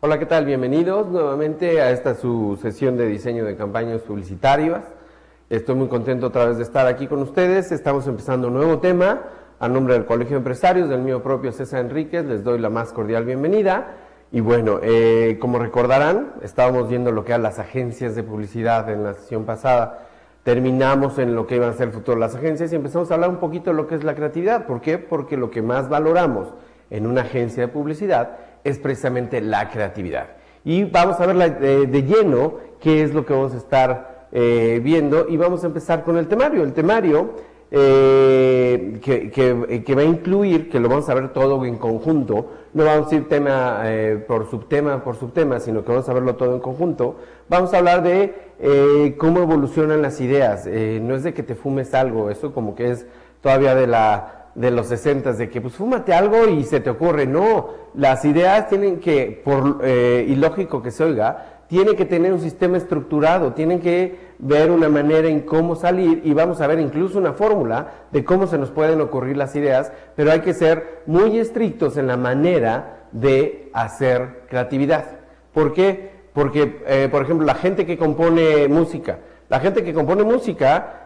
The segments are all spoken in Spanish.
Hola, ¿qué tal? Bienvenidos nuevamente a esta su sesión de diseño de campañas publicitarias. Estoy muy contento otra vez de estar aquí con ustedes. Estamos empezando un nuevo tema. A nombre del Colegio de Empresarios, del mío propio César Enríquez, les doy la más cordial bienvenida. Y bueno, como recordarán, estábamos viendo lo que eran las agencias de publicidad en la sesión pasada. Terminamos en lo que iban a ser el futuro de las agencias y empezamos a hablar un poquito de lo que es la creatividad. ¿Por qué? Porque lo que más valoramos en una agencia de publicidad es precisamente la creatividad. Y vamos a ver de lleno qué es lo que vamos a estar viendo, y vamos a empezar con el temario. El temario que va a incluir, que lo vamos a ver todo en conjunto, no vamos a ir tema por subtema, sino que vamos a verlo todo en conjunto. Vamos a hablar de cómo evolucionan las ideas. No es de que te fumes algo, eso como que es todavía de los 60, de que pues fúmate algo y se te ocurre. No, las ideas tienen que, por ilógico que se oiga, tienen que tener un sistema estructurado, tienen que ver una manera en cómo salir, y vamos a ver incluso una fórmula de cómo se nos pueden ocurrir las ideas, pero hay que ser muy estrictos en la manera de hacer creatividad. ¿Por qué? Porque, por ejemplo, la gente que compone música,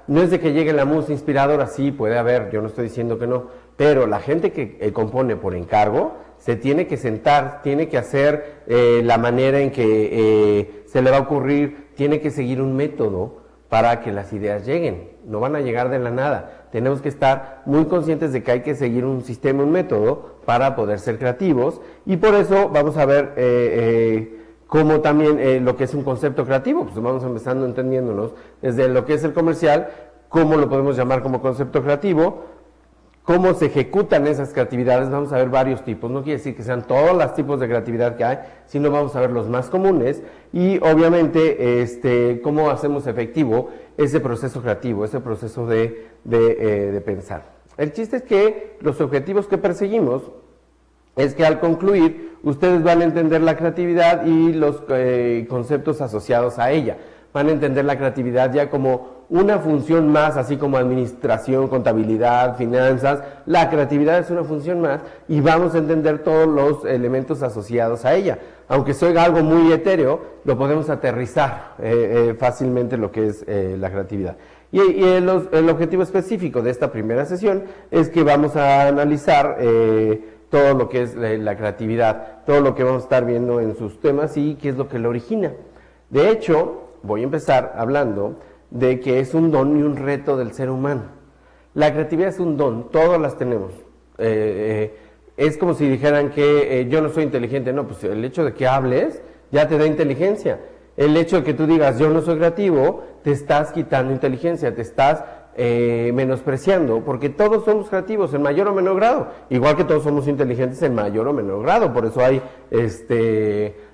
no es de que llegue la musa inspiradora, sí puede haber, yo no estoy diciendo que no, pero la gente que compone por encargo se tiene que sentar, tiene que hacer la manera en que se le va a ocurrir, tiene que seguir un método para que las ideas lleguen, no van a llegar de la nada. Tenemos que estar muy conscientes de que hay que seguir un sistema, un método para poder ser creativos, y por eso vamos a ver como también lo que es un concepto creativo. Pues vamos empezando entendiéndonos desde lo que es el comercial, cómo lo podemos llamar como concepto creativo, cómo se ejecutan esas creatividades. Vamos a ver varios tipos, no quiere decir que sean todos los tipos de creatividad que hay, sino vamos a ver los más comunes, y obviamente cómo hacemos efectivo ese proceso creativo, ese proceso de pensar. El chiste es que los objetivos que perseguimos es que al concluir ustedes van a entender la creatividad y los conceptos asociados a ella. Van a entender la creatividad ya como una función más, así como administración, contabilidad, finanzas. La creatividad es una función más, y vamos a entender todos los elementos asociados a ella. Aunque se oiga algo muy etéreo, lo podemos aterrizar fácilmente lo que es la creatividad. Y el objetivo específico de esta primera sesión es que vamos a analizar todo lo que es la creatividad, todo lo que vamos a estar viendo en sus temas y qué es lo que lo origina. De hecho, voy a empezar hablando de que es un don y un reto del ser humano. La creatividad es un don, todas las tenemos. Es como si dijeran que yo no soy inteligente. No, pues el hecho de que hables ya te da inteligencia. El hecho de que tú digas yo no soy creativo, te estás quitando inteligencia, te estás menospreciando, porque todos somos creativos en mayor o menor grado, igual que todos somos inteligentes en mayor o menor grado. Por eso hay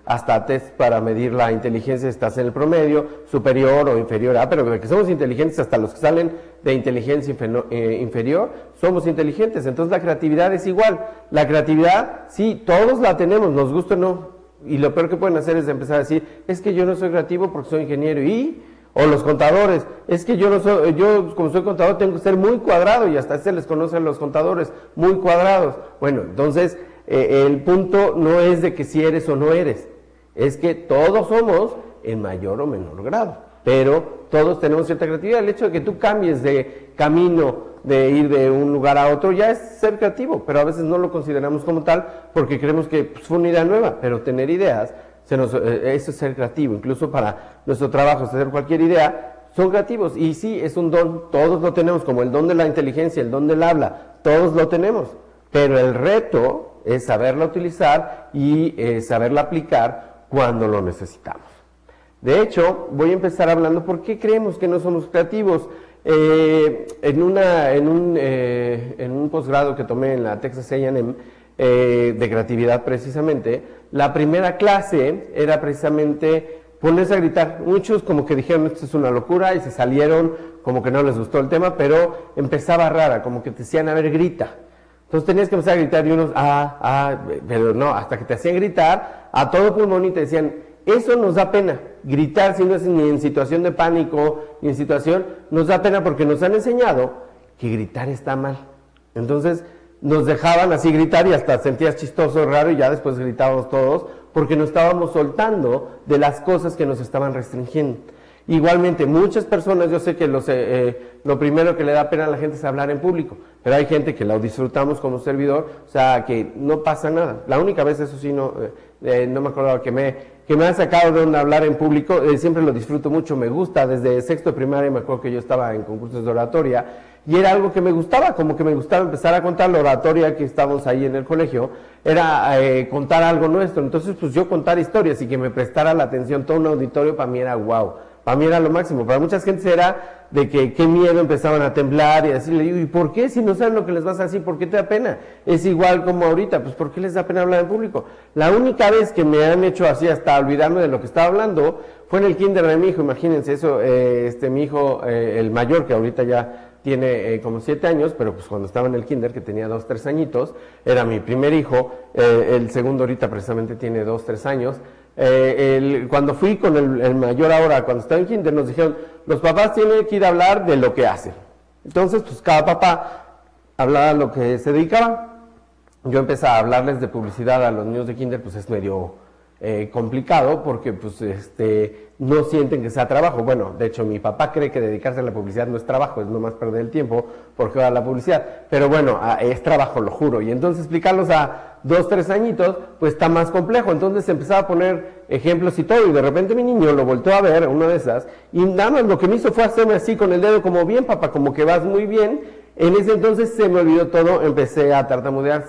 hasta test para medir la inteligencia. Estás en el promedio, superior o inferior. Pero de que somos inteligentes, hasta los que salen de inteligencia inferior, somos inteligentes. Entonces la creatividad es igual. La creatividad, sí, todos la tenemos, nos gusta o no. Y lo peor que pueden hacer es empezar a decir, es que yo no soy creativo porque soy ingeniero. O los contadores, es que yo como soy contador tengo que ser muy cuadrado, y hasta se les conoce a los contadores muy cuadrados. Bueno, entonces el punto no es de que si eres o no eres, es que todos somos en mayor o menor grado, pero todos tenemos cierta creatividad. El hecho de que tú cambies de camino, de ir de un lugar a otro, ya es ser creativo, pero a veces no lo consideramos como tal porque creemos que fue una idea nueva. Pero tener ideas, eso es ser creativo. Incluso para nuestro trabajo, hacer cualquier idea, son creativos. Y sí, es un don, todos lo tenemos, como el don de la inteligencia, el don del habla, todos lo tenemos. Pero el reto es saberla utilizar y saberla aplicar cuando lo necesitamos. De hecho, voy a empezar hablando por qué creemos que no somos creativos. En un posgrado que tomé en la Texas A&M de creatividad, precisamente, la primera clase era precisamente ponerse a gritar. Muchos como que dijeron esto es una locura y se salieron, como que no les gustó el tema, pero empezaba rara, como que te decían, a ver, grita. Entonces tenías que empezar a gritar, y unos, pero no, hasta que te hacían gritar a todo pulmón y te decían, eso nos da pena, gritar si no es ni en situación de pánico, ni en situación, nos da pena porque nos han enseñado que gritar está mal. Entonces, nos dejaban así gritar y hasta sentías chistoso, raro, y ya después gritábamos todos, porque nos estábamos soltando de las cosas que nos estaban restringiendo. Igualmente, muchas personas, yo sé que lo primero que le da pena a la gente es hablar en público, pero hay gente que lo disfrutamos como servidor, o sea, que no pasa nada. La única vez, eso sí, no me acordaba que me han sacado de onda hablar en público, siempre lo disfruto mucho, me gusta. Desde sexto de primaria me acuerdo que yo estaba en concursos de oratoria, y era algo que me gustaba, como que me gustaba empezar a contar. La oratoria que estábamos ahí en el colegio era contar algo nuestro, entonces pues yo contar historias y que me prestara la atención todo un auditorio, para mí era wow. Para mí era lo máximo. Para muchas gentes era de que qué miedo, empezaban a temblar y decirle, ¿y por qué? Si no saben lo que les vas a decir, ¿por qué te da pena? Es igual como ahorita, pues ¿por qué les da pena hablar en público? La única vez que me han hecho así hasta olvidarme de lo que estaba hablando fue en el kinder de mi hijo. Imagínense eso, mi hijo, el mayor, que ahorita ya tiene como 7 años, pero pues cuando estaba en el kinder, que tenía 2, 3 añitos, era mi primer hijo. El segundo ahorita precisamente tiene 2, 3 años. Cuando fui con el mayor ahora, cuando estaba en kinder, nos dijeron, los papás tienen que ir a hablar de lo que hacen. Entonces, pues cada papá hablaba de lo que se dedicaba. Yo empecé a hablarles de publicidad a los niños de kinder, pues es medio complicado, porque pues no sienten que sea trabajo. Bueno, de hecho mi papá cree que dedicarse a la publicidad no es trabajo, es nomás perder el tiempo porque va a la publicidad, pero bueno, es trabajo, lo juro. Y entonces explicarlos a 2, 3 añitos, pues está más complejo. Entonces empezaba a poner ejemplos y todo, y de repente mi niño lo volteó a ver, una de esas, y nada más lo que me hizo fue hacerme así con el dedo, como bien papá, como que vas muy bien. En ese entonces se me olvidó todo, empecé a tartamudear.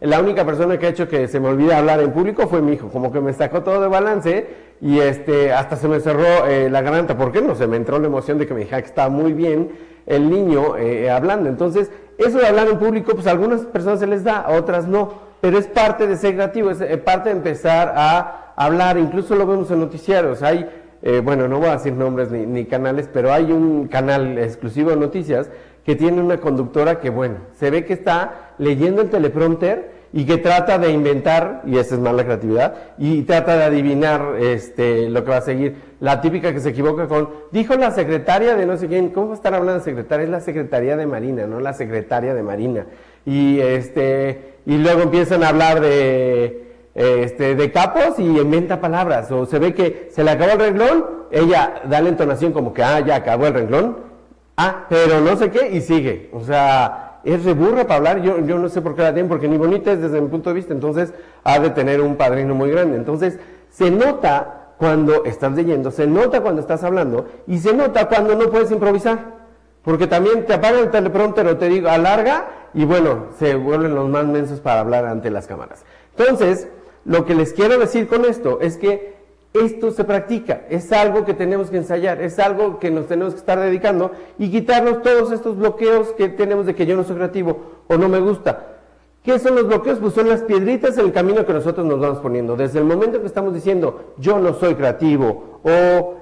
La única persona que ha hecho que se me olvide hablar en público fue mi hijo, como que me sacó todo de balance, y hasta se me cerró la garganta. ¿Por qué no? Se me entró la emoción de que me dijera que estaba muy bien el niño hablando. Entonces, eso de hablar en público, pues a algunas personas se les da, a otras no, pero es parte de ser creativo, es parte de empezar a hablar. Incluso lo vemos en noticiarios. Hay bueno, no voy a decir nombres ni canales, pero hay un canal exclusivo de noticias que tiene una conductora que, bueno, se ve que está leyendo el teleprompter y que trata de inventar, y esa es más la creatividad, y trata de adivinar lo que va a seguir. La típica que se equivoca con, dijo la secretaria de no sé quién. ¿Cómo va a estar hablando de secretaria? Es la Secretaría de Marina, no la secretaria de Marina. Y luego empiezan a hablar de capos y inventa palabras, o se ve que se le acabó el renglón, ella da la entonación como que, ya acabó el renglón, pero no sé qué, y sigue. O sea, es reburra para hablar. Yo no sé por qué la tienen, porque ni bonita es desde mi punto de vista. Entonces ha de tener un padrino muy grande. Entonces se nota cuando estás leyendo, se nota cuando estás hablando, y se nota cuando no puedes improvisar, porque también te apaga el teleprompter o te digo alarga, y bueno, se vuelven los más mensos para hablar ante las cámaras. Entonces, lo que les quiero decir con esto es que esto se practica, es algo que tenemos que ensayar, es algo que nos tenemos que estar dedicando, y quitarnos todos estos bloqueos que tenemos de que yo no soy creativo o no me gusta. ¿Qué son los bloqueos? Pues son las piedritas en el camino que nosotros nos vamos poniendo. Desde el momento que estamos diciendo, yo no soy creativo, o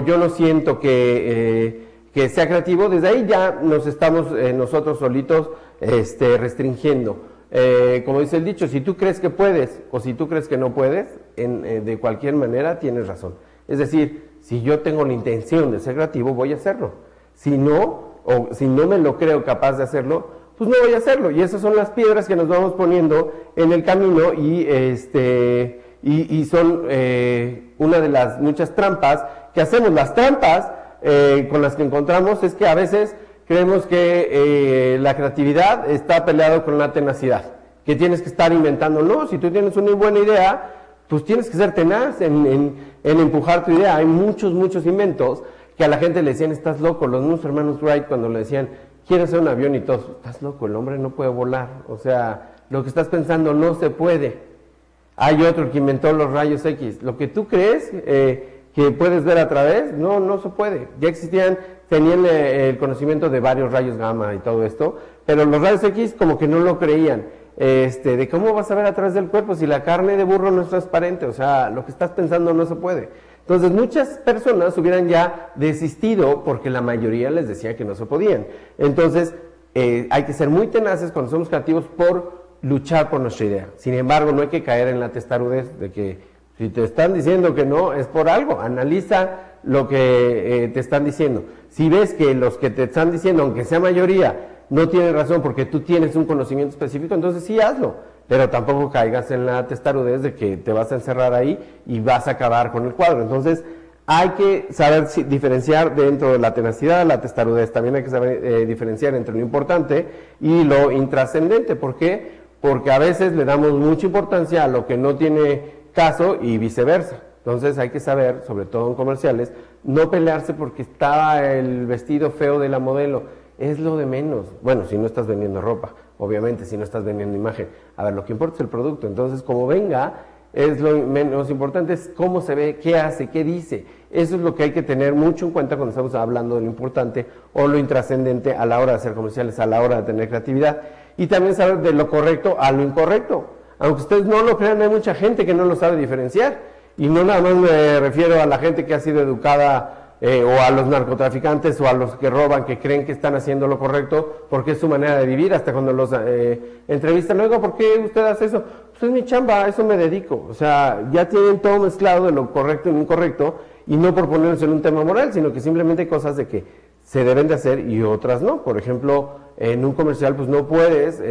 yo no siento que sea creativo, desde ahí ya nos estamos nosotros solitos restringiendo. Como dice el dicho, si tú crees que puedes o si tú crees que no puedes, de cualquier manera tienes razón. Es decir, si yo tengo la intención de ser creativo, voy a hacerlo. Si no, o si no me lo creo capaz de hacerlo, pues no voy a hacerlo. Y esas son las piedras que nos vamos poniendo en el camino, y son una de las muchas trampas que hacemos. Las trampas con las que encontramos es que a veces creemos que la creatividad está peleado con la tenacidad, que tienes que estar inventando. No, si tú tienes una buena idea, pues tienes que ser tenaz en empujar tu idea. Hay muchos inventos que a la gente le decían, estás loco. Los mismos hermanos Wright, cuando le decían, quiero hacer un avión, y todos, estás loco, el hombre no puede volar. O sea, lo que estás pensando no se puede. Hay otro que inventó los rayos X. Lo que tú crees que puedes ver a través, no se puede. Ya tenían el conocimiento de varios rayos gamma y todo esto, pero los rayos X como que no lo creían. De cómo vas a ver a través del cuerpo si la carne de burro no es transparente. O sea, lo que estás pensando no se puede. Entonces muchas personas hubieran ya desistido porque la mayoría les decía que no se podían. Entonces hay que ser muy tenaces cuando somos creativos por luchar por nuestra idea. Sin embargo, no hay que caer en la testarudez de que si te están diciendo que no, es por algo. Analiza lo que te están diciendo. Si ves que los que te están diciendo, aunque sea mayoría, no tienes razón porque tú tienes un conocimiento específico, entonces sí hazlo, pero tampoco caigas en la testarudez de que te vas a encerrar ahí y vas a acabar con el cuadro. Entonces hay que saber diferenciar dentro de la tenacidad, la testarudez, también hay que saber diferenciar entre lo importante y lo intrascendente. ¿Por qué? Porque a veces le damos mucha importancia a lo que no tiene caso y viceversa. Entonces hay que saber, sobre todo en comerciales, no pelearse porque estaba el vestido feo de la modelo. Es lo de menos. Bueno, si no estás vendiendo ropa, obviamente, si no estás vendiendo imagen. A ver, lo que importa es el producto. Entonces, como venga, es lo menos importante, es cómo se ve, qué hace, qué dice. Eso es lo que hay que tener mucho en cuenta cuando estamos hablando de lo importante o lo intrascendente a la hora de hacer comerciales, a la hora de tener creatividad. Y también saber de lo correcto a lo incorrecto. Aunque ustedes no lo crean, hay mucha gente que no lo sabe diferenciar. Y no nada más me refiero a la gente que ha sido educada o a los narcotraficantes o a los que roban, que creen que están haciendo lo correcto porque es su manera de vivir. Hasta cuando los entrevistan, luego, ¿por qué usted hace eso? Pues es mi chamba, a eso me dedico. O sea, ya tienen todo mezclado de lo correcto y lo incorrecto, y no por ponerse en un tema moral, sino que simplemente hay cosas de que se deben de hacer y otras no. Por ejemplo, en un comercial pues no puedes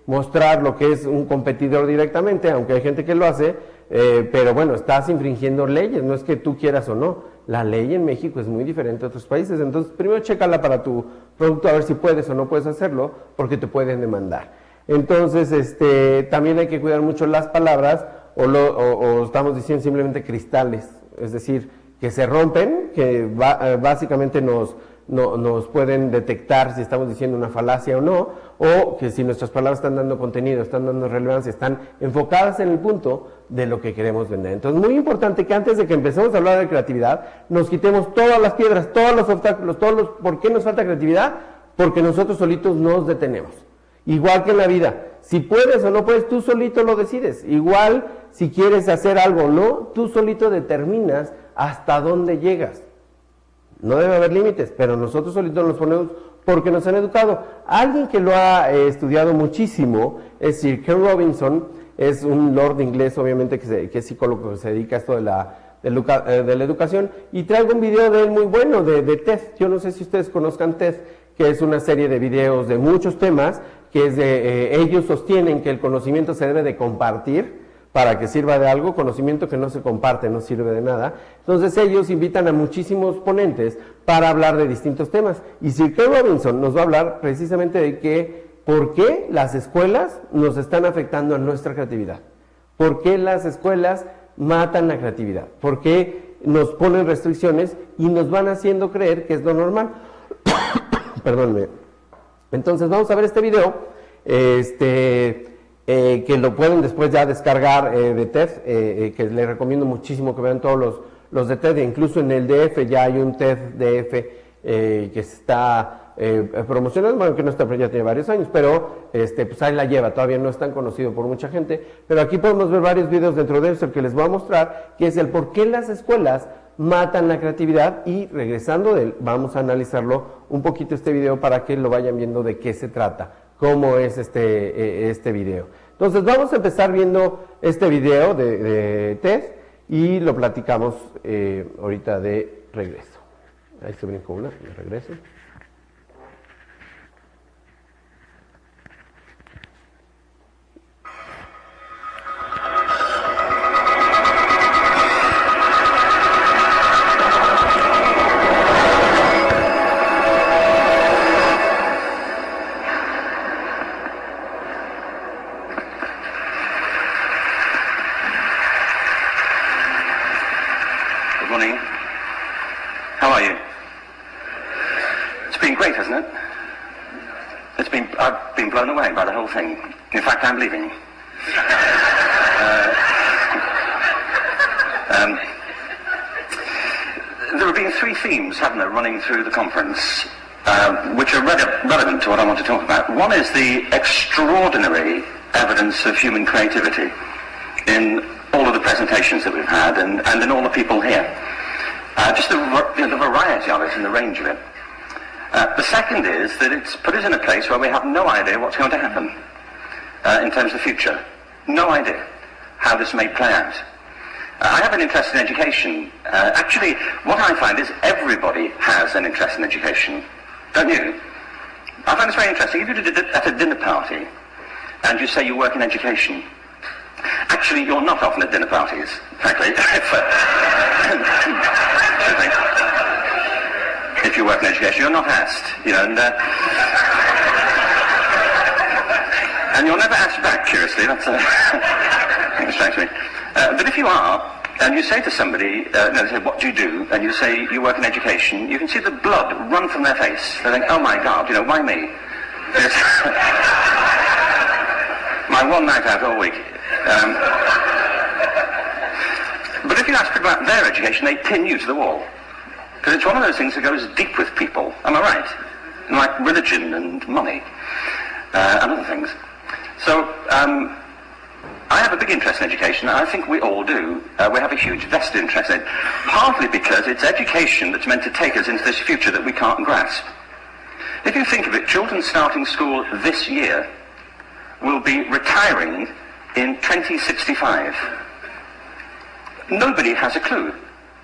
mostrar lo que es un competidor directamente, aunque hay gente que lo hace, pero bueno, estás infringiendo leyes, no es que tú quieras o no. La ley en México es muy diferente a otros países, entonces primero chécala para tu producto a ver si puedes o no puedes hacerlo, porque te pueden demandar. Entonces, también hay que cuidar mucho las palabras, o estamos diciendo simplemente cristales, es decir, que se rompen, que básicamente nos pueden detectar si estamos diciendo una falacia o no, o que si nuestras palabras están dando contenido, están dando relevancia, están enfocadas en el punto de lo que queremos vender. Entonces, muy importante que antes de que empecemos a hablar de creatividad, nos quitemos todas las piedras, todos los obstáculos, ¿por qué nos falta creatividad? Porque nosotros solitos nos detenemos. Igual que en la vida, si puedes o no puedes, tú solito lo decides. Igual, si quieres hacer algo o no, tú solito determinas hasta dónde llegas. No debe haber límites, pero nosotros solitos nos ponemos porque nos han educado. Alguien que lo ha estudiado muchísimo es Sir Ken Robinson, es un lord inglés, obviamente, que es psicólogo, que se dedica a esto de la educación, y traigo un video de él muy bueno, de TED. Yo no sé si ustedes conozcan TED, que es una serie de videos de muchos temas, que es ellos sostienen que el conocimiento se debe de compartir para que sirva de algo. Conocimiento que no se comparte no sirve de nada. Entonces ellos invitan a muchísimos ponentes para hablar de distintos temas. Y Sir Ken Robinson nos va a hablar precisamente de por qué las escuelas nos están afectando a nuestra creatividad. ¿Por qué las escuelas matan la creatividad? ¿Por qué nos ponen restricciones y nos van haciendo creer que es lo normal? Perdónme. Entonces vamos a ver este video, que lo pueden después ya descargar de TED, que les recomiendo muchísimo que vean todos los de TED, incluso en el DF ya hay un TED DF que se está promocionando, bueno, que no está, pero ya tiene varios años, pero pues ahí la lleva, todavía no es tan conocido por mucha gente, pero aquí podemos ver varios videos dentro de eso, el que les voy a mostrar, que es el por qué las escuelas matan la creatividad, y regresando de él, vamos a analizarlo un poquito este video para que lo vayan viendo de qué se trata, cómo es este video. Entonces vamos a empezar viendo este video de TED y lo platicamos ahorita de regreso. Ahí se brincó una, de regreso. Blown away by the whole thing. In fact, I'm leaving. There have been three themes, haven't there, running through the conference, which are relevant to what I want to talk about. One is the extraordinary evidence of human creativity in all of the presentations that we've had and in all the people here. Just the variety of it and the range of it. The second is that it's put us in a place where we have no idea what's going to happen in terms of the future. No idea how this may play out. I have an interest in education. Actually, what I find is everybody has an interest in education, don't you? I find this very interesting. If you did it at a dinner party, and you say you work in education, actually you're not often at dinner parties, frankly. If you work in education, you're not asked, and you're never asked back, curiously. That's that strikes me. But if you are, and you say to somebody, they say, what do you do? And you say, you work in education, you can see the blood run from their face. They think, oh my God, why me? My one night out all week. But if you ask people about their education, they pin you to the wall. Because it's one of those things that goes deep with people. Am I right? Like religion and money and other things. So I have a big interest in education, and I think we all do. We have a huge vested interest in it, partly because it's education that's meant to take us into this future that we can't grasp. If you think of it, children starting school this year will be retiring in 2065. Nobody has a clue,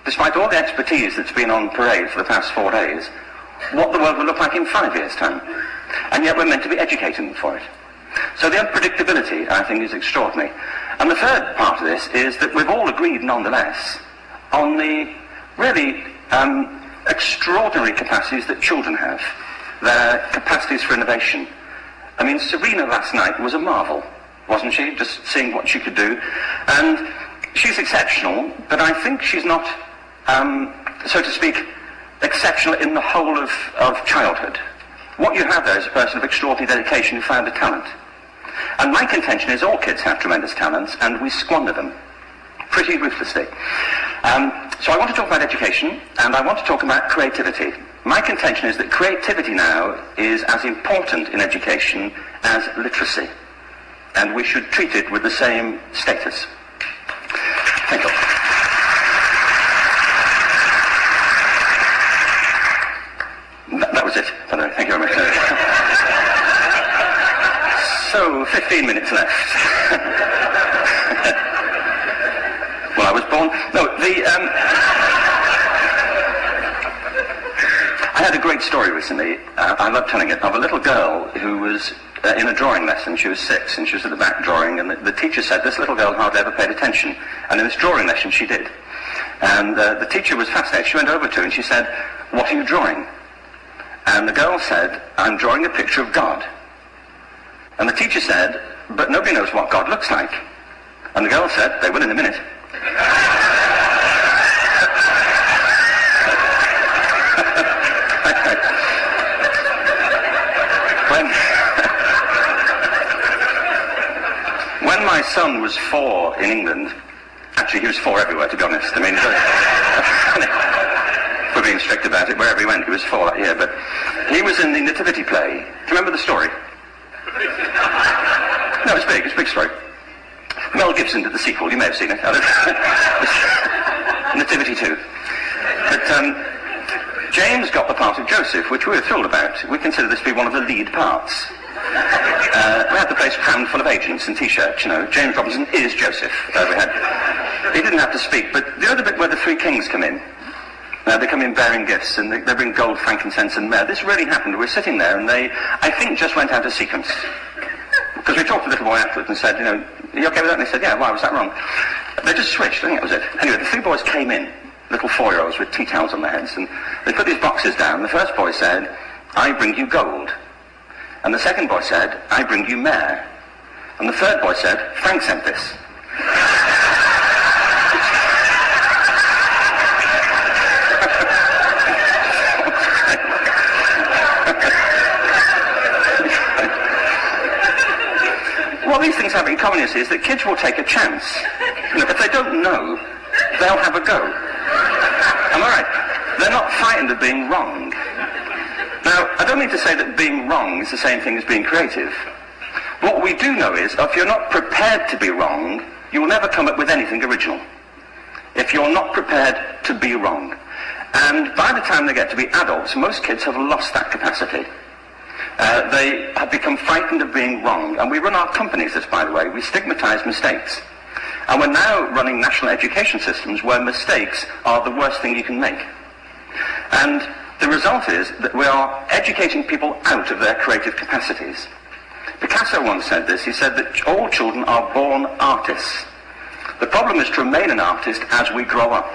despite all the expertise that's been on parade for the past 4 days, what the world will look like in 5 years' time. And yet we're meant to be educating them for it. So the unpredictability, I think, is extraordinary. And the third part of this is that we've all agreed, nonetheless, on the really extraordinary capacities that children have, their capacities for innovation. I mean, Serena last night was a marvel, wasn't she? Just seeing what she could do. And she's exceptional, but I think she's not, so to speak, exceptional in the whole of childhood. What you have there is a person of extraordinary dedication who found a talent. And my contention is all kids have tremendous talents, and we squander them pretty ruthlessly. So I want to talk about education, and I want to talk about creativity. My contention is that creativity now is as important in education as literacy, and we should treat it with the same status. Thank you. That was it. Thank you very much. So, 15 minutes left. Well, I was born... No, I had a great story recently, I love telling it, of a little girl who was in a drawing lesson. She was 6, and she was at the back drawing, and the teacher said, this little girl hardly ever paid attention. And in this drawing lesson, she did. And the teacher was fascinated. She went over to her and she said, what are you drawing? And the girl said, I'm drawing a picture of God. And the teacher said, but nobody knows what God looks like. And the girl said, they will in a minute. When my son was 4 in England, actually he was 4 everywhere, to be honest. I mean, for being strict about it, wherever he went, he was 4 that year. But he was in the Nativity play. Do you remember the story? No, it's big. It's a big story. Mel Gibson did the sequel. You may have seen it. Nativity 2. But James got the part of Joseph, which we were thrilled about. We consider this to be one of the lead parts. We had the place crammed full of agents and T-shirts, James Robinson is Joseph. He didn't have to speak, but the other bit where the 3 kings come in, they come in bearing gifts, and they bring gold, frankincense, and myrrh. This really happened. We were sitting there, and they, I think, just went out of sequence. Because we talked to the little boy afterwards and said, are you okay with that? And they said, yeah, why was that wrong? They just switched, I think that was it. Anyway, the 3 boys came in, little 4-year-olds with tea towels on their heads, and they put these boxes down. The first boy said, I bring you gold. And the second boy said, I bring you myrrh. And the third boy said, Frank sent this. What these things have in common is that kids will take a chance. If they don't know, they'll have a go. Am I right? They're not frightened of being wrong. Now, I don't mean to say that being wrong is the same thing as being creative. What we do know is, if you're not prepared to be wrong, you will never come up with anything original. If you're not prepared to be wrong. And by the time they get to be adults, most kids have lost that capacity. They have become frightened of being wrong. And we run our companies, this, by the way. We stigmatize mistakes. And we're now running national education systems where mistakes are the worst thing you can make. And The result is that we are educating people out of their creative capacities. Picasso once said this. He said that all children are born artists. The problem is to remain an artist as we grow up.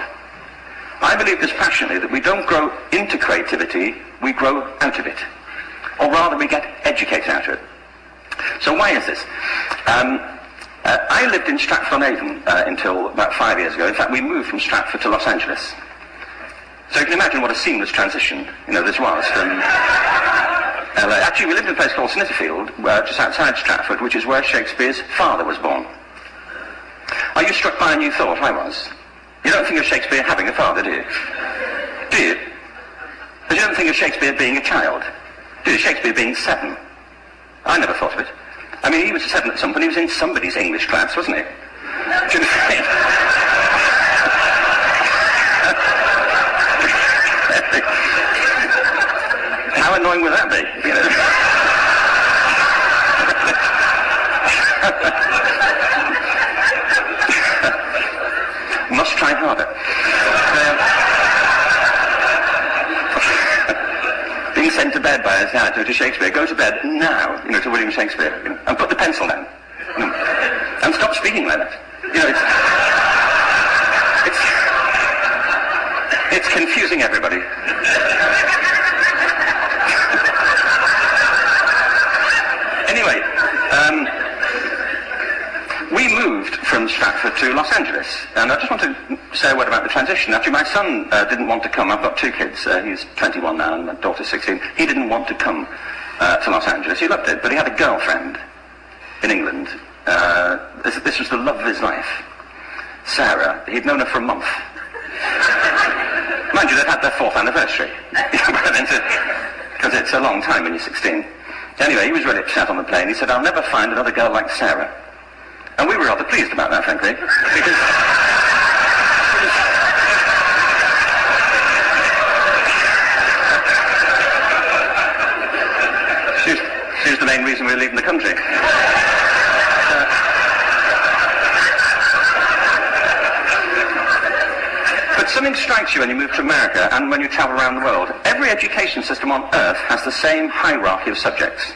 I believe this passionately, that we don't grow into creativity, we grow out of it. Or rather, we get educated out of it. So why is this? I lived in Stratford-on-Avon until about 5 years ago. In fact, we moved from Stratford to Los Angeles. So you can imagine what a seamless transition, this was from LA. Actually, we lived in a place called Snitterfield, just outside Stratford, which is where Shakespeare's father was born. Are you struck by a new thought? I was. You don't think of Shakespeare having a father, do you? Do you? But you don't think of Shakespeare being a child? Do you? Shakespeare being 7? I never thought of it. I mean, he was 7 at some point. He was in somebody's English class, wasn't he? How annoying would that be? Must try harder. Being sent to bed by his dad to Shakespeare. Go to bed now, to William Shakespeare, and put the pencil down, and stop speaking like that. It's confusing everybody. Anyway, we moved from Stratford to Los Angeles, and I just want to say a word about the transition. Actually, my son didn't want to come. I've got 2 kids. He's 21 now, and my daughter's 16. He didn't want to come to Los Angeles. He loved it, but he had a girlfriend in England. This was the love of his life. Sarah. He'd known her for a month. Mind you, they'd had their 4th anniversary. Because it's a long time when you're 16. Anyway, he was really upset on the plane. He said, "I'll never find another girl like Sarah." And we were rather pleased about that, frankly. Because she's the main reason we're leaving the country. But something strikes you when you move to America and when you travel around the world. Every education system on earth has the same hierarchy of subjects.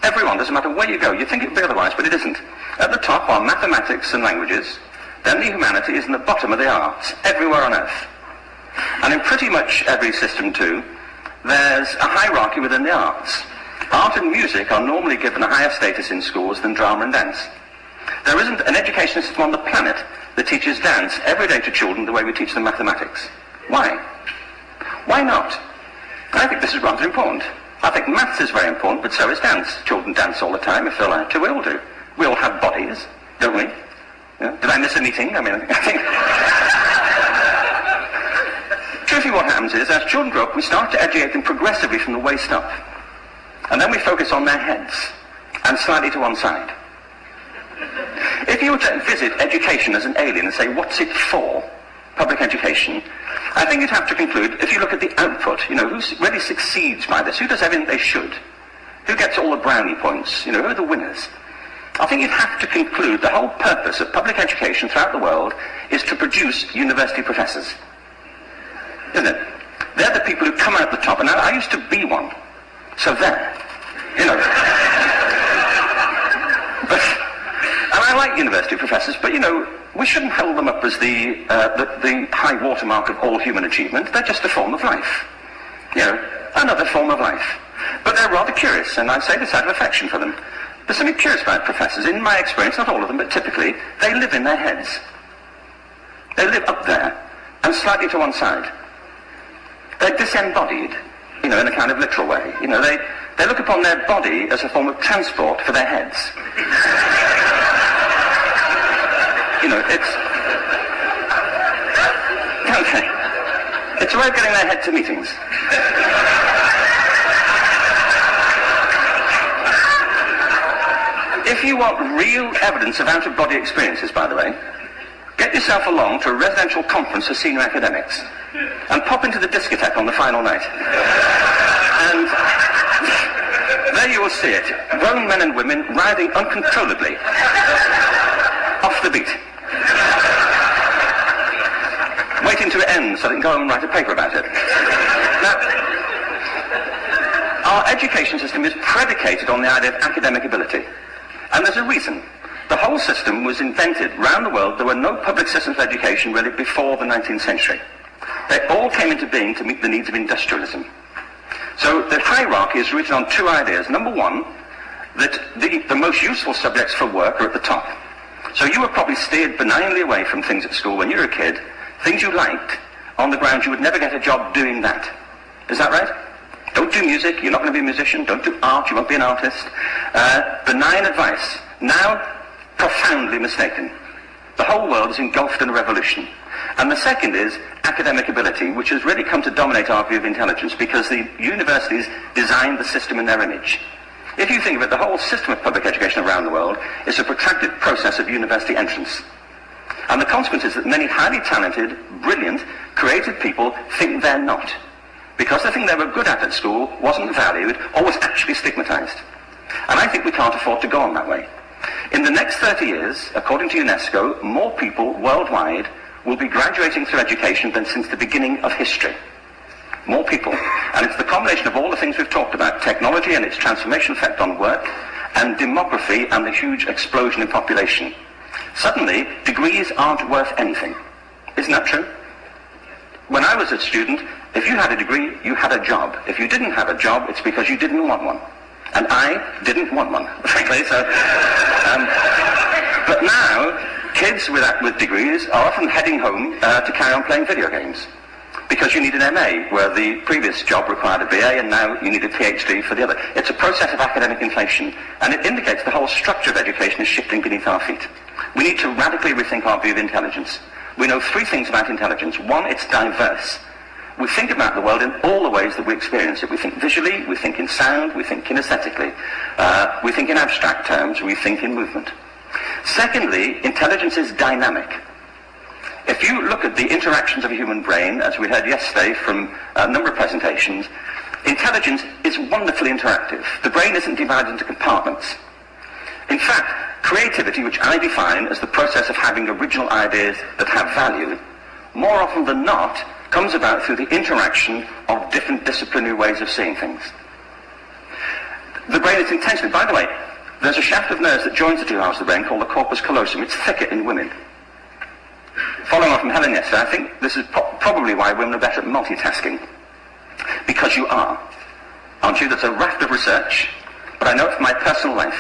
Everyone, doesn't matter where you go. You think it would be otherwise, but it isn't. At the top are mathematics and languages, then the humanities, and the bottom are the arts, everywhere on earth. And in pretty much every system too, there's a hierarchy within the arts. Art and music are normally given a higher status in schools than drama and dance. There isn't an education system on the planet that teaches dance every day to children the way we teach them mathematics. Why? Why not? I think this is rather important. I think maths is very important, but so is dance. Children dance all the time if they're allowed to. We all do. We all have bodies, don't we? Did I miss a meeting? I think... Truthfully, what happens is, as children grow up, we start to educate them progressively from the waist up. And then we focus on their heads, and slightly to one side. If you were to visit education as an alien and say, what's it for, public education, I think you'd have to conclude, if you look at the output, who really succeeds by this, who does everything they should, who gets all the brownie points, who are the winners, I think you'd have to conclude the whole purpose of public education throughout the world is to produce university professors. Isn't it? They're the people who come out the top, and I used to be one. So there. But, and I like university professors, but we shouldn't hold them up as the high watermark of all human achievement. They're just a form of life. Another form of life. But they're rather curious, and I say this out of affection for them. There's something curious about professors. In my experience, not all of them, but typically, they live in their heads. They live up there, and slightly to one side. They're disembodied, in a kind of literal way. They look upon their body as a form of transport for their heads. It's a way of getting their head to meetings. If you want real evidence of out-of-body experiences, by the way, get yourself along to a residential conference for senior academics and pop into the discotheque on the final night. And there you will see it. Grown men and women riding uncontrollably off the beat. Waiting till it ends so they can go home and write a paper about it. Now, Our education system is predicated on the idea of academic ability. And there's a reason. The whole system was invented around the world. There were no public systems of education really before the 19th century. They all came into being to meet the needs of industrialism. So the hierarchy is rooted on two ideas. Number one, that the most useful subjects for work are at the top. So you were probably steered benignly away from things at school when you were a kid, things you liked, on the grounds you would never get a job doing that. Is that right? Don't do music, you're not going to be a musician. Don't do art, you won't be an artist. Benign advice. Now, profoundly mistaken. The whole world is engulfed in a revolution. And the second is academic ability, which has really come to dominate our view of intelligence because the universities designed the system in their image. If you think of it, the whole system of public education around the world is a protracted process of university entrance. And the consequence is that many highly talented, brilliant, creative people think they're not. Because the thing they were good at school wasn't valued or was actually stigmatized. And I think we can't afford to go on that way. In the next 30 years, according to UNESCO, more people worldwide will be graduating through education than since the beginning of history. More people. And it's the combination of all the things we've talked about, technology and its transformation effect on work, and demography and the huge explosion in population. Suddenly, degrees aren't worth anything. Isn't that true? When I was a student, if you had a degree, you had a job. If you didn't have a job, it's because you didn't want one. And I didn't want one, frankly. So, but now, kids with degrees are often heading home to carry on playing video games. Because you need an MA, where the previous job required a BA, and now you need a PhD for the other. It's a process of academic inflation, and it indicates the whole structure of education is shifting beneath our feet. We need to radically rethink our view of intelligence. We know three things about intelligence. One, it's diverse. We think about the world in all the ways that we experience it. We think visually, we think in sound, we think kinesthetically, we think in abstract terms, we think in movement. Secondly, intelligence is dynamic. If you look at the interactions of a human brain, as we heard yesterday from a number of presentations, intelligence is wonderfully interactive. The brain isn't divided into compartments. In fact, creativity, which I define as the process of having original ideas that have value, more often than not, comes about through the interaction of different disciplinary ways of seeing things. The brain is intentionally, by the way, there's a shaft of nerves that joins the two halves of the brain called the corpus callosum. It's thicker in women. Following on from Helen yesterday, I think this is probably why women are better at multitasking. Because you are. Aren't you? That's a raft of research, but I know it from my personal life.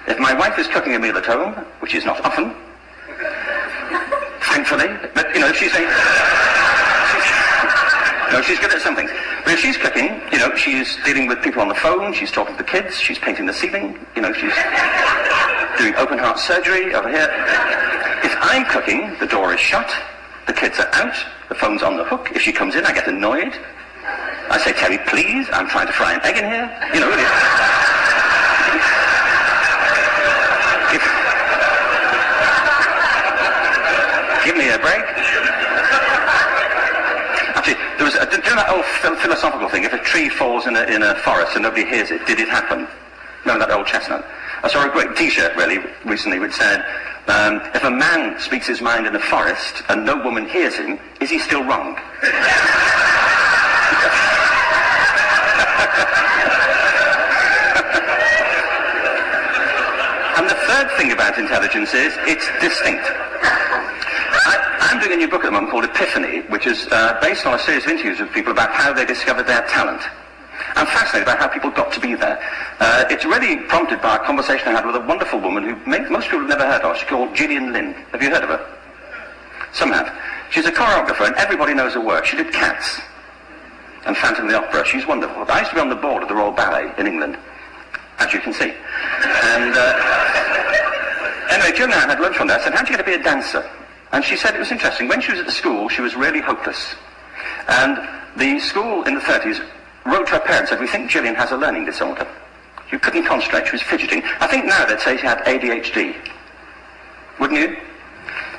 If my wife is cooking a meal at home, which is not often, thankfully, but if she's saying, she's good at some things. But if she's cooking, she's dealing with people on the phone, she's talking to the kids, she's painting the ceiling, she's doing open heart surgery over here. If I'm cooking, the door is shut, the kids are out, the phone's on the hook. If she comes in, I get annoyed. I say, Terry, please, I'm trying to fry an egg in here. Really. Give me a break. Actually, there was do that old philosophical thing. If a tree falls in a forest and nobody hears it, did it happen? Remember that old chestnut? I saw a great T-shirt really recently which said, if a man speaks his mind in a forest and no woman hears him, is he still wrong? And the third thing about intelligence is it's distinct. I'm doing a new book at the moment called Epiphany, which is based on a series of interviews with people about how they discovered their talent. I'm fascinated by how people got to be there. It's really prompted by a conversation I had with a wonderful woman who most people have never heard of. She's called Gillian Lynn. Have you heard of her? Some have. She's a choreographer and everybody knows her work. She did Cats and Phantom of the Opera. She's wonderful. I used to be on the board of the Royal Ballet in England, as you can see. And anyway, Gillian and I had lunch one day. I said, how'd you get to be a dancer? And she said it was interesting. When she was at the school, she was really hopeless. And the school in the 30s wrote to her parents and said, we think Gillian has a learning disorder. She couldn't concentrate, she was fidgeting. I think now they'd say she had ADHD. Wouldn't you?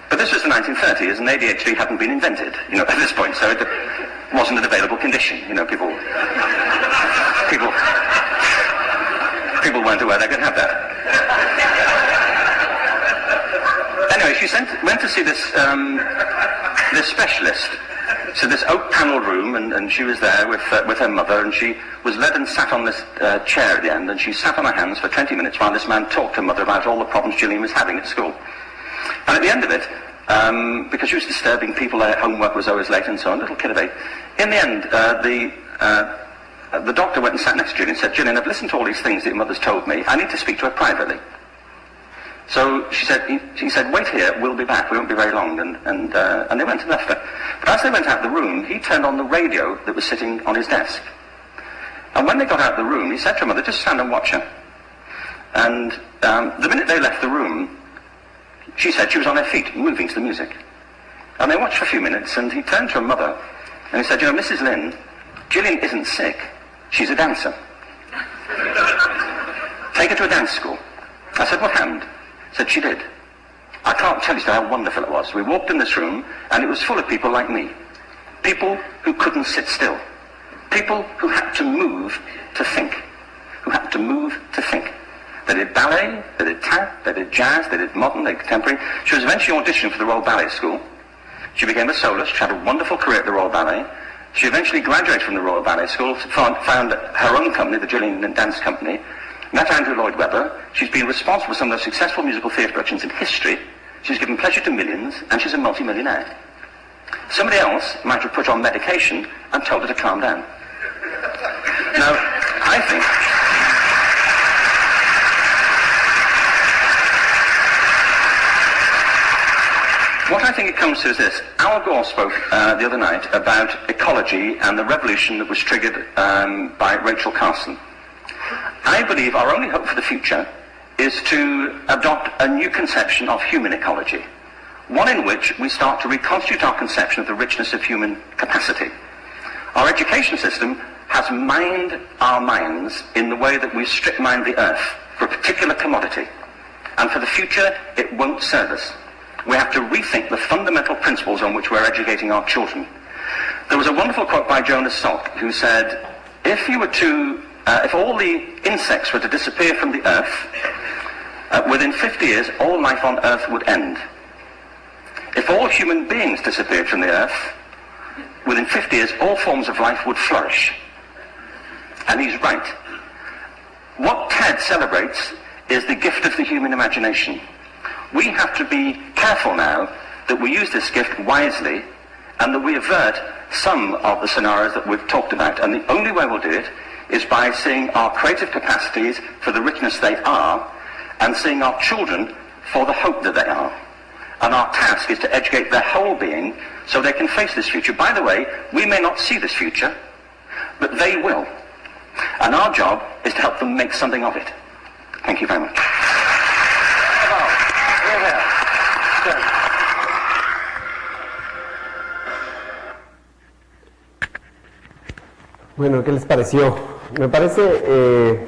But this was the 1930s and ADHD hadn't been invented, at this point, so it wasn't an available condition. People weren't aware they could have that. Anyway, she went to see this specialist So this oak panel room, and she was there with her mother, and she was led and sat on this chair at the end, and she sat on her hands for 20 minutes while this man talked to her mother about all the problems Gillian was having at school. And at the end of it, because she was disturbing people, their homework was always late and so on, little kid of 8, in the end, the doctor went and sat next to Gillian and said, Gillian, I've listened to all these things that your mother's told me. I need to speak to her privately. So she said, wait here, we'll be back, we won't be very long, and they went and left her. But as they went out of the room, he turned on the radio that was sitting on his desk. And when they got out of the room, he said to her mother, just stand and watch her. And the minute they left the room, she said she was on her feet, moving to the music. And they watched for a few minutes, and he turned to her mother, and he said, you know, Mrs. Lynn, Gillian isn't sick, she's a dancer. Take her to a dance school. I said, what happened? Said she did. I can't tell you how wonderful it was. We walked in this room, and it was full of people like me. People who couldn't sit still. People who had to move to think. Who had to move to think. They did ballet, they did tap, they did jazz, they did modern, they did contemporary. She was eventually auditioned for the Royal Ballet School. She became a soloist. She had a wonderful career at the Royal Ballet. She eventually graduated from the Royal Ballet School, found her own company, the Gillian Dance Company, met Andrew Lloyd Webber. She's been responsible for some of the successful musical theatre productions in history. She's given pleasure to millions, and she's a multi-millionaire. Somebody else might have put her on medication and told her to calm down. Now, I think... What I think it comes to is this. Al Gore spoke the other night about ecology and the revolution that was triggered by Rachel Carson. I believe our only hope for the future is to adopt a new conception of human ecology, one in which we start to reconstitute our conception of the richness of human capacity. Our education system has mined our minds in the way that we strip mine the earth for a particular commodity, and for the future it won't serve us. We have to rethink the fundamental principles on which we're educating our children. There was a wonderful quote by Jonas Salk, who said, if all the insects were to disappear from the earth, within 50 years, all life on earth would end. If all human beings disappeared from the earth, within 50 years, all forms of life would flourish. And he's right. What TED celebrates is the gift of the human imagination. We have to be careful now that we use this gift wisely and that we avert some of the scenarios that we've talked about. And the only way we'll do it is by seeing our creative capacities for the richness they are and seeing our children for the hope that they are. And our task is to educate their whole being so they can face this future. By the way, we may not see this future, but they will. And our job is to help them make something of it. Thank you very much. Bueno, ¿qué les pareció? Me parece,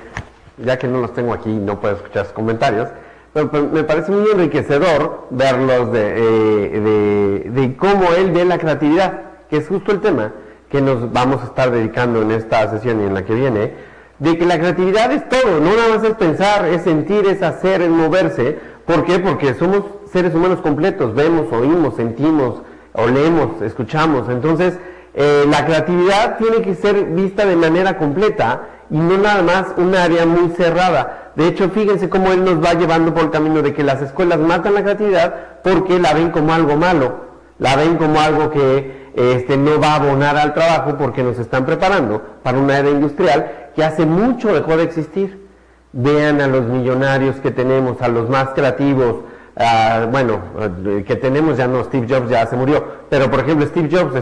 ya que no los tengo aquí y no puedo escuchar sus comentarios, pero me parece muy enriquecedor verlos de cómo él ve la creatividad, que es justo el tema que nos vamos a estar dedicando en esta sesión y en la que viene, de que la creatividad es todo, no nada más es pensar, es sentir, es hacer, es moverse. ¿Por qué? Porque somos seres humanos completos, vemos, oímos, sentimos, olemos, escuchamos. Entonces, la creatividad tiene que ser vista de manera completa y no nada más un área muy cerrada. De hecho, fíjense cómo él nos va llevando por el camino de que las escuelas matan la creatividad porque la ven como algo malo, la ven como algo que no va a abonar al trabajo porque nos están preparando para una era industrial que hace mucho dejó de existir. Vean a los millonarios que tenemos, a los más creativos, que tenemos ya no, Steve Jobs ya se murió, pero por ejemplo Steve Jobs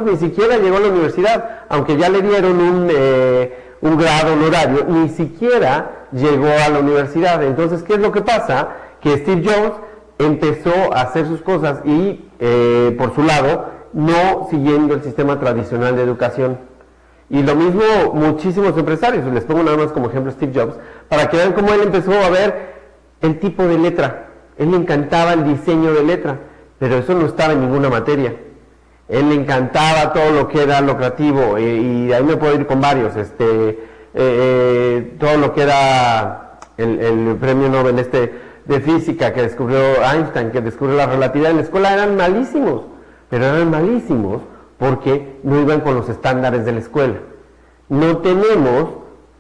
ni siquiera llegó a la universidad, aunque ya le dieron un grado honorario, ni siquiera llegó a la universidad. Entonces, ¿qué es lo que pasa? Que Steve Jobs empezó a hacer sus cosas y por su lado, no siguiendo el sistema tradicional de educación. Y lo mismo muchísimos empresarios, les pongo nada más como ejemplo Steve Jobs, para que vean cómo él empezó a ver el tipo de letra. Él le encantaba el diseño de letra, pero eso no estaba en ninguna materia. Él le encantaba todo lo que era lo creativo, y ahí me puedo ir con varios, todo lo que era el premio Nobel de física que descubrió Einstein, que descubrió la relatividad en la escuela, eran malísimos, pero eran malísimos porque no iban con los estándares de la escuela. No tenemos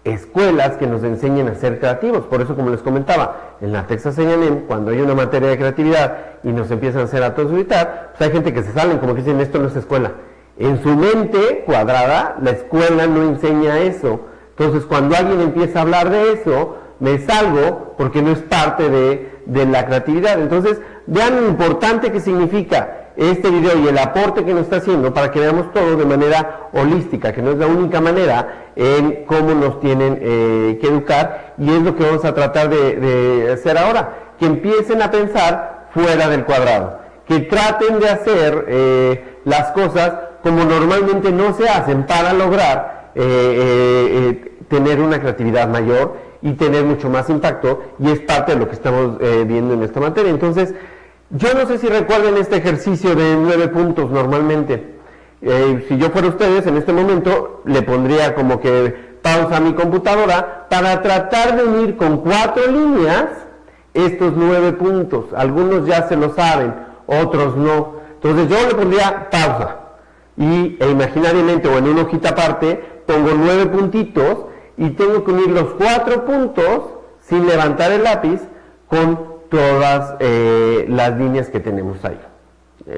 escuelas que nos enseñen a ser creativos, por eso, como les comentaba, en la Texas A&M, cuando hay una materia de creatividad y nos empiezan a hacer a todos gritar, pues hay gente que se salen como que dicen, esto no es escuela. En su mente cuadrada, la escuela no enseña eso. Entonces, cuando alguien empieza a hablar de eso, me salgo porque no es parte de la creatividad. Entonces, vean lo importante que significa este video y el aporte que nos está haciendo para que veamos todo de manera holística, que no es la única manera en cómo nos tienen que educar, y es lo que vamos a tratar de hacer ahora, que empiecen a pensar fuera del cuadrado, que traten de hacer las cosas como normalmente no se hacen para lograr tener una creatividad mayor y tener mucho más impacto, y es parte de lo que estamos viendo en esta materia. Entonces, yo no sé si recuerden este ejercicio de 9 puntos normalmente. Si yo fuera ustedes, en este momento le pondría como que pausa a mi computadora para tratar de unir con 4 líneas estos 9 puntos. Algunos ya se lo saben, otros no. Entonces yo le pondría pausa e imaginariamente o en una hojita aparte pongo 9 puntitos y tengo que unir los 4 puntos sin levantar el lápiz con todas las líneas que tenemos ahí.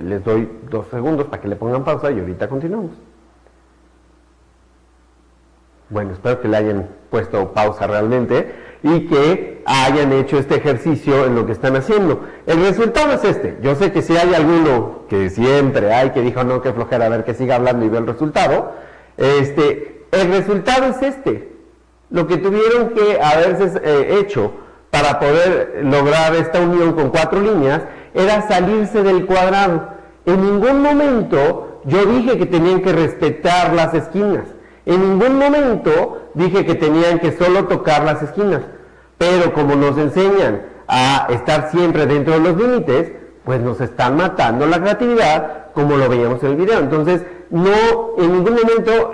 Les doy 2 segundos para que le pongan pausa y ahorita continuamos. Bueno, espero que le hayan puesto pausa realmente y que hayan hecho este ejercicio en lo que están haciendo. El resultado es este. Yo sé que si hay alguno que siempre hay que dijo no, que flojera, a ver que siga hablando y ve el resultado. El resultado es este. Lo que tuvieron que haberse hecho para poder lograr esta unión con 4 líneas era salirse del cuadrado. En ningún momento yo dije que tenían que respetar las esquinas. En ningún momento dije que tenían que solo tocar las esquinas. Pero como nos enseñan a estar siempre dentro de los límites, pues nos están matando la creatividad, como lo veíamos en el video. Entonces, no en ningún momento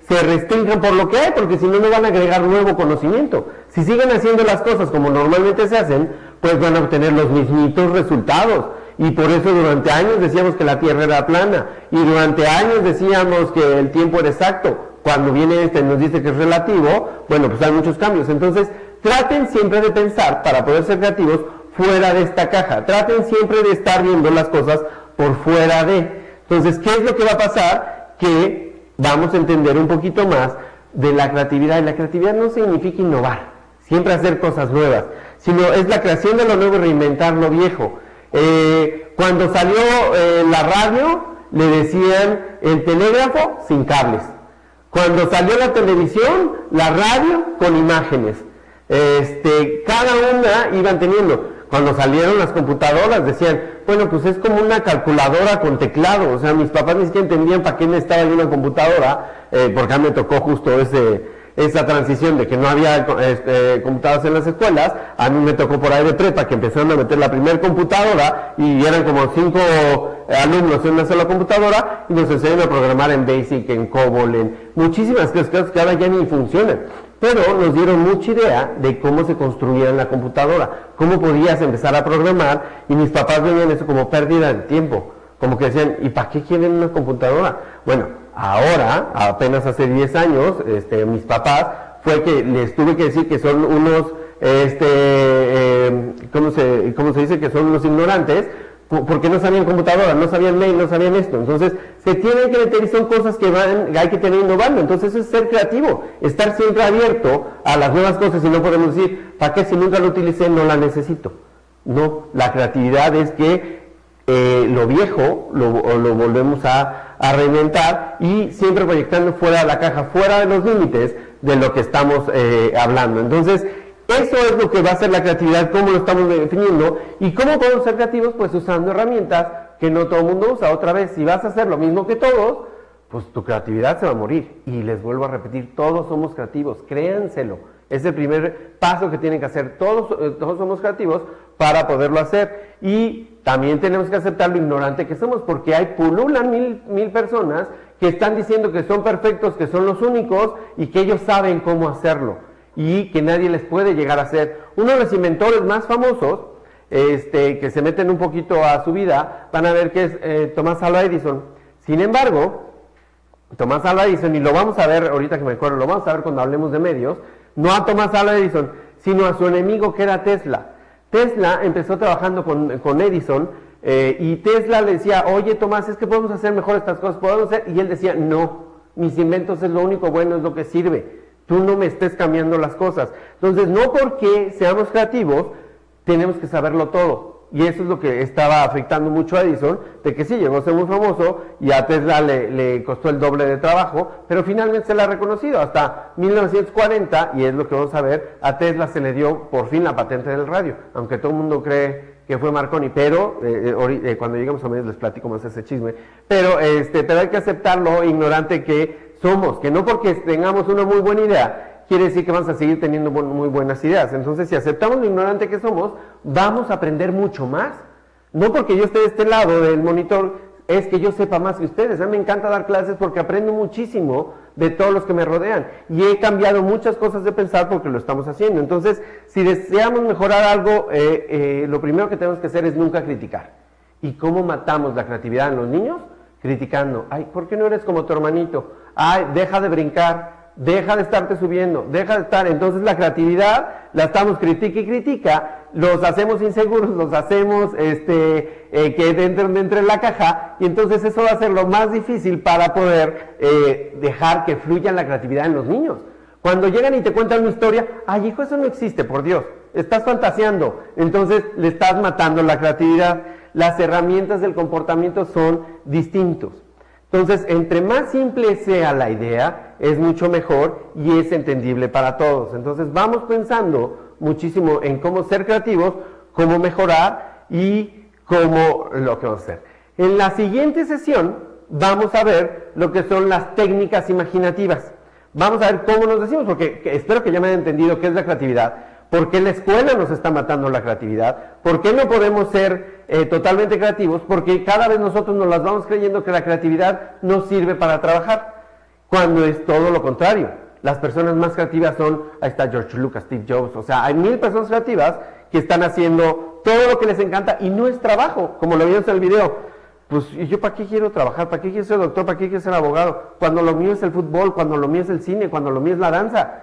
se restrinjan por lo que hay, porque si no, no van a agregar nuevo conocimiento. Si siguen haciendo las cosas como normalmente se hacen, pues van a obtener los mismitos resultados. Y por eso durante años decíamos que la Tierra era plana, y durante años decíamos que el tiempo era exacto. Cuando viene y nos dice que es relativo, bueno, pues hay muchos cambios. Entonces, traten siempre de pensar, para poder ser creativos, fuera de esta caja. Traten siempre de estar viendo las cosas por fuera de. Entonces, ¿qué es lo que va a pasar? Que vamos a entender un poquito más de la creatividad. Y la creatividad no significa innovar, siempre hacer cosas nuevas, sino es la creación de lo nuevo y reinventar lo viejo. Cuando salió la radio, le decían el telégrafo sin cables. Cuando salió la televisión, la radio con imágenes. Cada una iban teniendo. Cuando salieron las computadoras decían, bueno, pues es como una calculadora con teclado. O sea, mis papás ni siquiera entendían para qué necesitaba yo una computadora, porque a mí me tocó justo esa transición de que no había computadoras en las escuelas. A mí me tocó por ahí de prepa que empezaron a meter la primera computadora y eran como 5 alumnos en una sola computadora y nos enseñan a programar en BASIC, en COBOL, en muchísimas cosas que ahora ya ni funcionan. Pero nos dieron mucha idea de cómo se construía en la computadora, cómo podías empezar a programar, y mis papás veían eso como pérdida de tiempo, como que decían, ¿y para qué quieren una computadora? Bueno, ahora, apenas hace 10 años, mis papás, fue que les tuve que decir que son unos, ¿cómo se dice? Que son unos ignorantes, porque no sabían computadora, no sabían mail, no sabían esto. Entonces, se tienen que meter y son cosas que hay que tener innovando. Entonces, eso es ser creativo, estar siempre abierto a las nuevas cosas, y no podemos decir, ¿para qué si nunca lo utilicé no la necesito? No, la creatividad es que lo viejo lo volvemos a reinventar, y siempre proyectando fuera de la caja, fuera de los límites de lo que estamos hablando. Entonces, eso es lo que va a ser la creatividad, cómo lo estamos definiendo. ¿Y cómo podemos ser creativos? Pues usando herramientas que no todo el mundo usa. Otra vez, si vas a hacer lo mismo que todos, pues tu creatividad se va a morir. Y les vuelvo a repetir, todos somos creativos, créanselo. Es el primer paso que tienen que hacer. Todos somos creativos para poderlo hacer. Y también tenemos que aceptar lo ignorante que somos, porque pululan mil personas que están diciendo que son perfectos, que son los únicos y que ellos saben cómo hacerlo, y que nadie les puede llegar a hacer. Uno de los inventores más famosos, que se meten un poquito a su vida, van a ver que es Thomas Alva Edison. Sin embargo, Tomás Alva Edison, y lo vamos a ver ahorita que me acuerdo, lo vamos a ver cuando hablemos de medios, no a Tomás Alva Edison, sino a su enemigo que era Tesla. Tesla empezó trabajando con Edison y Tesla le decía, oye Tomás, es que podemos hacer mejor estas cosas, podemos hacer, y él decía, no, mis inventos es lo único bueno, es lo que sirve, tú no me estés cambiando las cosas. Entonces, no porque seamos creativos, tenemos que saberlo todo. Y eso es lo que estaba afectando mucho a Edison, de que sí, llegó a ser muy famoso y a Tesla le costó el doble de trabajo, pero finalmente se le ha reconocido. Hasta 1940, y es lo que vamos a ver, a Tesla se le dio por fin la patente del radio, aunque todo el mundo cree que fue Marconi, pero cuando llegamos a medios les platico más ese chisme, pero hay que aceptar lo ignorante que somos, que no porque tengamos una muy buena idea, quiere decir que vamos a seguir teniendo muy buenas ideas. Entonces, si aceptamos lo ignorante que somos, vamos a aprender mucho más. No porque yo esté de este lado del monitor, es que yo sepa más que ustedes. A mí me encanta dar clases porque aprendo muchísimo de todos los que me rodean. Y he cambiado muchas cosas de pensar porque lo estamos haciendo. Entonces, si deseamos mejorar algo, lo primero que tenemos que hacer es nunca criticar. ¿Y cómo matamos la creatividad en los niños? Criticando. Ay, ¿por qué no eres como tu hermanito? Ay, deja de brincar. Deja de estarte subiendo, deja de estar. Entonces la creatividad la estamos critica y critica, los hacemos inseguros, los hacemos que entren dentro de la caja, y entonces eso va a ser lo más difícil para poder dejar que fluya la creatividad en los niños. Cuando llegan y te cuentan una historia, ay hijo, eso no existe, por Dios, estás fantaseando, entonces le estás matando la creatividad. Las herramientas del comportamiento son distintos. Entonces, entre más simple sea la idea, es mucho mejor y es entendible para todos. Entonces, vamos pensando muchísimo en cómo ser creativos, cómo mejorar y cómo lo que vamos a hacer. En la siguiente sesión vamos a ver lo que son las técnicas imaginativas. Vamos a ver cómo nos decimos, porque espero que ya me hayan entendido qué es la creatividad. ¿Por qué la escuela nos está matando la creatividad? ¿Por qué no podemos ser totalmente creativos? Porque cada vez nosotros nos las vamos creyendo que la creatividad no sirve para trabajar, cuando es todo lo contrario. Las personas más creativas son, ahí está George Lucas, Steve Jobs, o sea, hay 1000 personas creativas que están haciendo todo lo que les encanta y no es trabajo, como lo vimos en el video. Pues, ¿y yo para qué quiero trabajar? ¿Para qué quiero ser doctor? ¿Para qué quiero ser abogado? Cuando lo mío es el fútbol, cuando lo mío es el cine, cuando lo mío es la danza.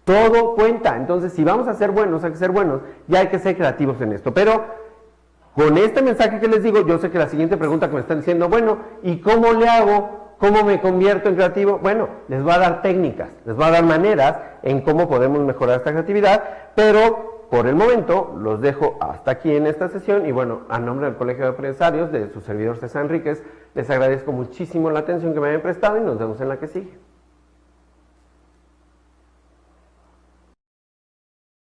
Todo cuenta. Entonces, si vamos a ser buenos, hay que ser buenos, ya hay que ser creativos en esto. Pero, con este mensaje que les digo, yo sé que la siguiente pregunta que me están diciendo, bueno, ¿y cómo le hago? ¿Cómo me convierto en creativo? Bueno, les voy a dar técnicas, les voy a dar maneras en cómo podemos mejorar esta creatividad, pero por el momento los dejo hasta aquí en esta sesión y bueno, a nombre del Colegio de Empresarios, de su servidor César Enríquez, les agradezco muchísimo la atención que me hayan prestado y nos vemos en la que sigue.